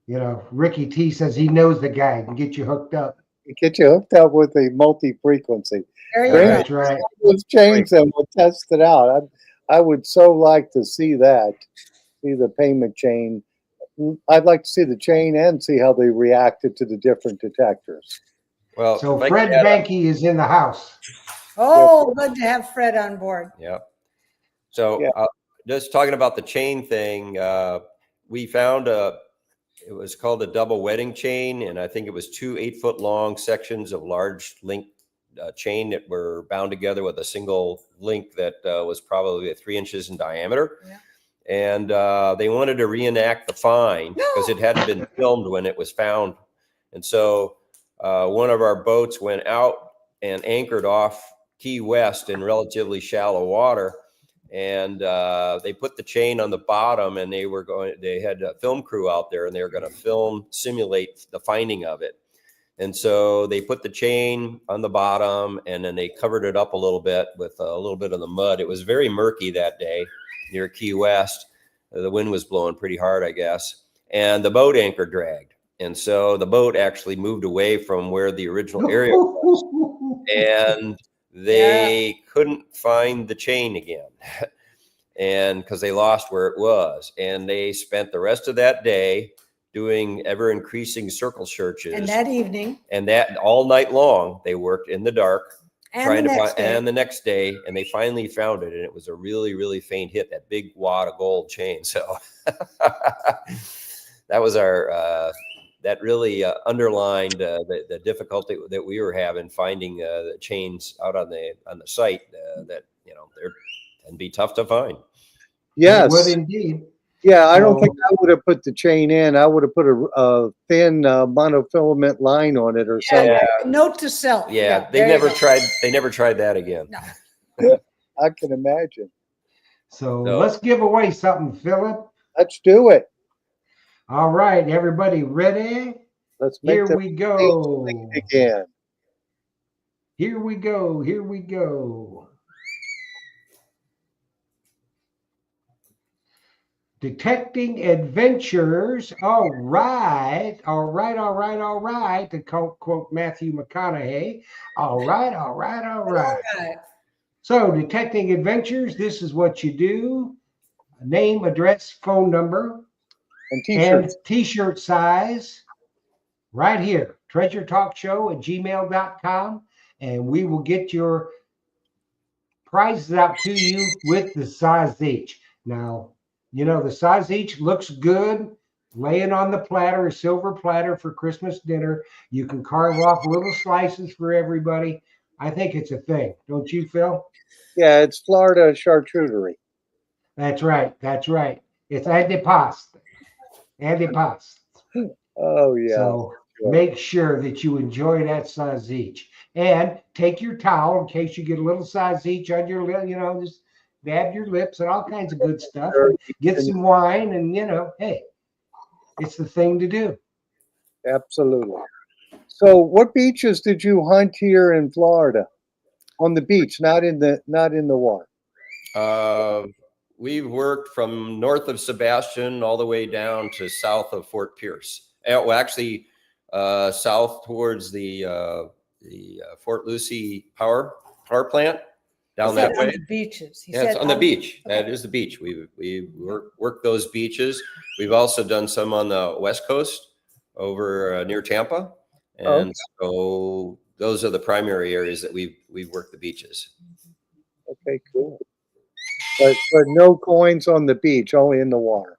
You know, Ricky T says he knows the guy can get you hooked up. Get you hooked up with a multi-frequency. There you Bring go. That's right. those chains and we'll test it out. I would so like to see that. See the payment chain. I'd like to see the chain and see how they reacted to the different detectors. Well, So Fred Banky is in the house. Oh, good to have Fred on board. Yeah. So just talking about the chain thing, we found it was called a double wedding chain, and I think it was 2 8-foot long sections of large link chain that were bound together with a single link that was probably 3 inches in diameter. Yeah. And they wanted to reenact the find because it hadn't been filmed when it was found And so one of our boats went out and anchored off Key West in relatively shallow water. And they put the chain on the bottom, and they had a film crew out there, and they were going to simulate the finding of it. And so they put the chain on the bottom, and then they covered it up a little bit with a little bit of the mud. It was very murky that day near Key West. The wind was blowing pretty hard, I guess. And the boat anchor dragged. And so the boat actually moved away from where the original area was. And they couldn't find the chain again. And because they lost where it was. And they spent the rest of that day doing ever increasing circle searches. And that evening. And that all night long, they worked in the dark. And the next day, and they finally found it, and it was a really, really faint hit, that big wad of gold chain. So that was that really underlined the difficulty that we were having finding the chains out on the site that they're can be tough to find. Yes, it would indeed. Yeah, I don't think I would have put the chain in. I would have put a thin monofilament line on it or something. Note to self. Yeah, they never tried. They never tried that again. No. I can imagine. So let's give away something, Philip. Let's do it. All right, everybody ready? Let's make Here we go again. Here we go. Here we go. Detecting adventures. All right. To quote Matthew McConaughey. All right. So, detecting adventures, this is what you do. Name, address, phone number, and t-shirt size right here. treasuretalkshow@gmail.com, and we will get your prizes out to you with the size each. Now, the size each looks good laying on the platter, a silver platter for Christmas dinner. You can carve off little slices for everybody. I think it's a thing. Don't you, Phil? Yeah, it's Florida charcuterie. That's right. It's antipasto. Oh, yeah. So make sure that you enjoy that size each. And take your towel in case you get a little size each on your lip, just dab your lips and all kinds of good stuff. And get some wine and, hey, it's the thing to do. Absolutely. So what beaches did you hunt here in Florida? On the beach, not in the water. We've worked from north of Sebastian all the way down to south of Fort Pierce. Well, actually, south towards the Fort Lucie power plant. Down that way. On the beaches. It's on the beach. Okay. That is the beach. We worked those beaches. We've also done some on the West Coast over near Tampa, and so those are the primary areas that we've worked the beaches. Okay, cool. But no coins on the beach, only in the water.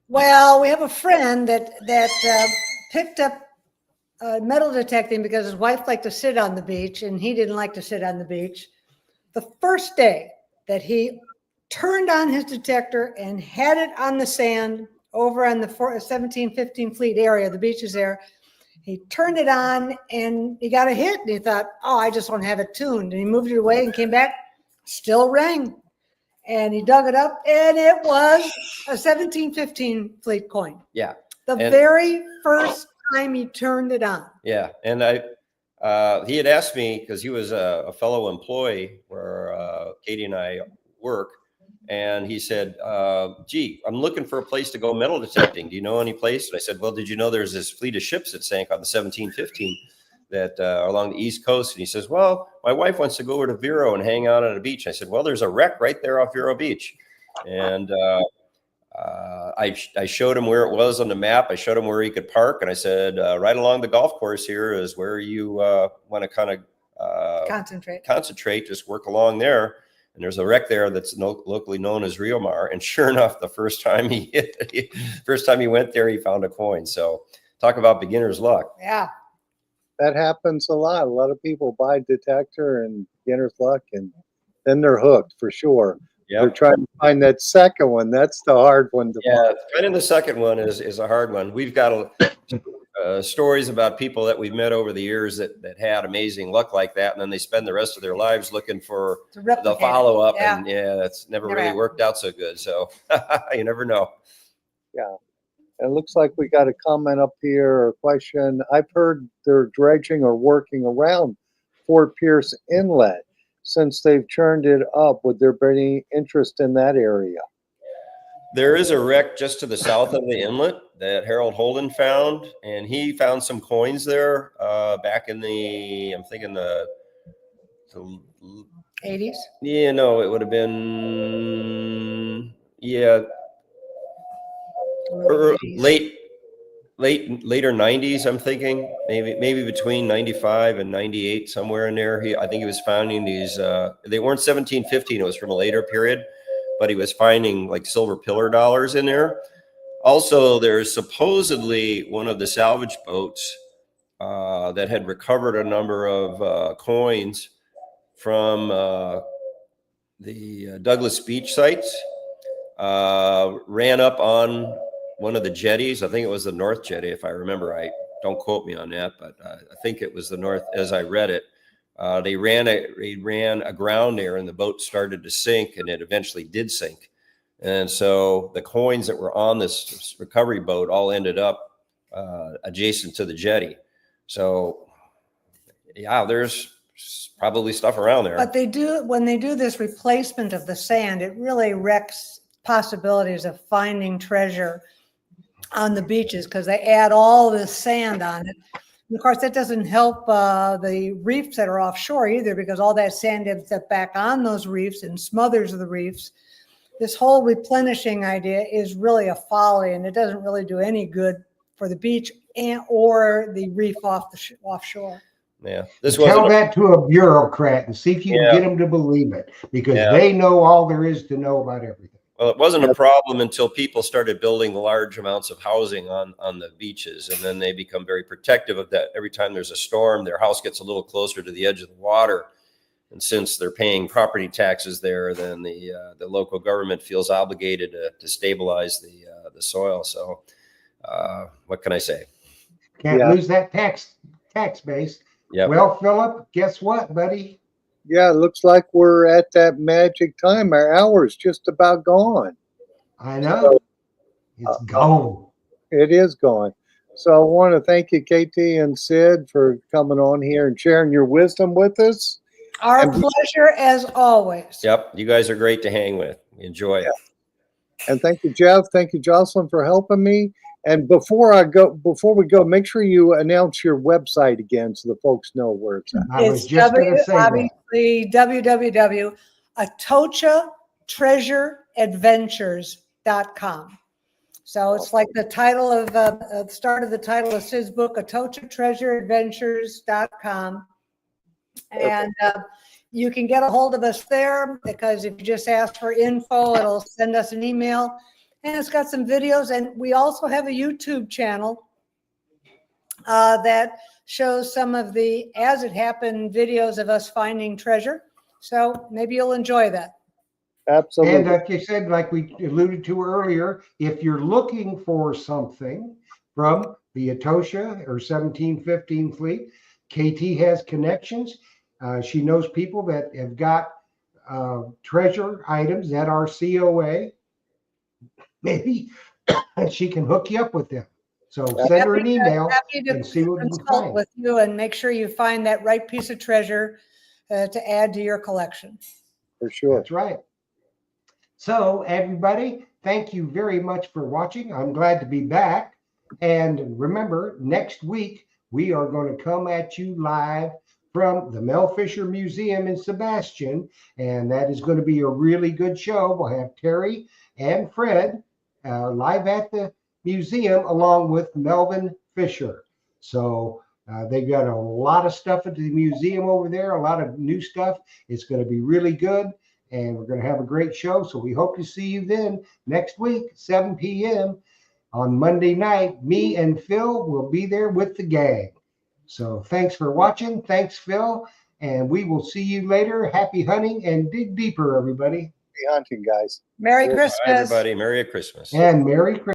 Well, we have a friend that picked up metal detecting because his wife liked to sit on the beach, and he didn't like to sit on the beach. The first day that he turned on his detector and had it on the sand over on the 1715 Fleet area, the beaches there, he turned it on and he got a hit, and he thought, I just want to have it tuned. And he moved it away and came back, still rang. And he dug it up, and it was a 1715 Fleet coin. Yeah. The very first time he turned it on. Yeah. And he had asked me, because he was a fellow employee where Katie and I work, and he said, gee, I'm looking for a place to go metal detecting. Do you know any place? And I said, well, did you know there's this fleet of ships that sank on the 1715 that are along the East Coast? And he says, well, my wife wants to go over to Vero and hang out on a beach. I said, well, there's a wreck right there off Vero Beach. And I showed him where it was on the map. I showed him where he could park. And I said, right along the golf course here is where you want to kind of concentrate, just work along there. And there's a wreck there that's locally known as Rio Mar. And sure enough, the first time he went there, he found a coin. So talk about beginner's luck. Yeah. That happens a lot. A lot of people buy detector and beginner's luck, and then they're hooked for sure. Yeah. They're trying to find that second one. That's the hard one to find. Finding the second one is a hard one. We've got stories about people that we've met over the years that had amazing luck like that, and then they spend the rest of their lives looking for the follow up, and it's never really worked out so good. So you never know. Yeah. And it looks like we got a comment up here or a question. I've heard they're dredging or working around Fort Pierce Inlet since they've churned it up. Would there be any interest in that area? There is a wreck just to the south of the inlet that Harold Holden found, and he found some coins there back in I'm thinking the 80s. Yeah, no, it would have been later 90s. I'm thinking maybe between 95 and 98, somewhere in there. I think he was finding these. They weren't 1715. It was from a later period, but he was finding like silver pillar dollars in there. Also, there's supposedly one of the salvage boats that had recovered a number of coins from the Douglas Beach sites, ran up on one of the jetties. I think it was the North Jetty, if I remember right. Don't quote me on that, but I think it was the North as I read it. They ran aground there, and the boat started to sink, and it eventually did sink. And so the coins that were on this recovery boat all ended up adjacent to the jetty. So, yeah, there's probably stuff around there. But when they do this replacement of the sand, it really wrecks possibilities of finding treasure on the beaches because they add all this sand on it. And of course, that doesn't help the reefs that are offshore either, because all that sand ends up back on those reefs and smothers the reefs. This whole replenishing idea is really a folly, and it doesn't really do any good for the beach or the reef offshore. Yeah, tell that to a bureaucrat and see if you can get them to believe it, because they know all there is to know about everything. Well, it wasn't a problem until people started building large amounts of housing on the beaches, and then they become very protective of that. Every time there's a storm, their house gets a little closer to the edge of the water. And since they're paying property taxes there, then the local government feels obligated to stabilize the soil. So what can I say? Can't lose that tax base. Yep. Well, Philip, guess what, buddy? Yeah, it looks like we're at that magic time. Our hour's just about gone. I know. It's gone. It is gone. So I want to thank you, Katie and Sid, for coming on here and sharing your wisdom with us. Our pleasure, as always. Yep, you guys are great to hang with. Enjoy it. And thank you, Jeff. Thank you, Jocelyn, for helping me. And before we go, make sure you announce your website again so the folks know where it's at. It's obviously www.atochatreasureadventures.com. So it's like the title of the start of the title of Sid's book, Atochatreasureadventures.com. And you can get a hold of us there, because if you just ask for info, it'll send us an email. And it's got some videos. And we also have a YouTube channel that shows some of the as it happened videos of us finding treasure. So maybe you'll enjoy that. Absolutely. And like you said, like we alluded to earlier, if you're looking for something from the Atocha or 1715 fleet, KT has connections. She knows people that have got treasure items that are COA. Maybe she can hook you up with them. So send her an email and see what you can find with you, and make sure you find that right piece of treasure to add to your collection. For sure. That's right. So everybody, thank you very much for watching. I'm glad to be back. And remember, next week, we are going to come at you live from the Mel Fisher Museum in Sebastian. And that is going to be a really good show. We'll have Terry and Fred live at the museum along with Melvin Fisher. So they've got a lot of stuff at the museum over there, a lot of new stuff. It's going to be really good, and we're going to have a great show. So we hope to see you then next week, 7 p.m. on Monday night. Me and Phil will be there with the gang. So thanks for watching. Thanks, Phil. And we will see you later. Happy hunting and dig deeper, everybody. Happy hunting, guys. Merry Christmas. Bye, everybody. Merry Christmas. And Merry Christmas.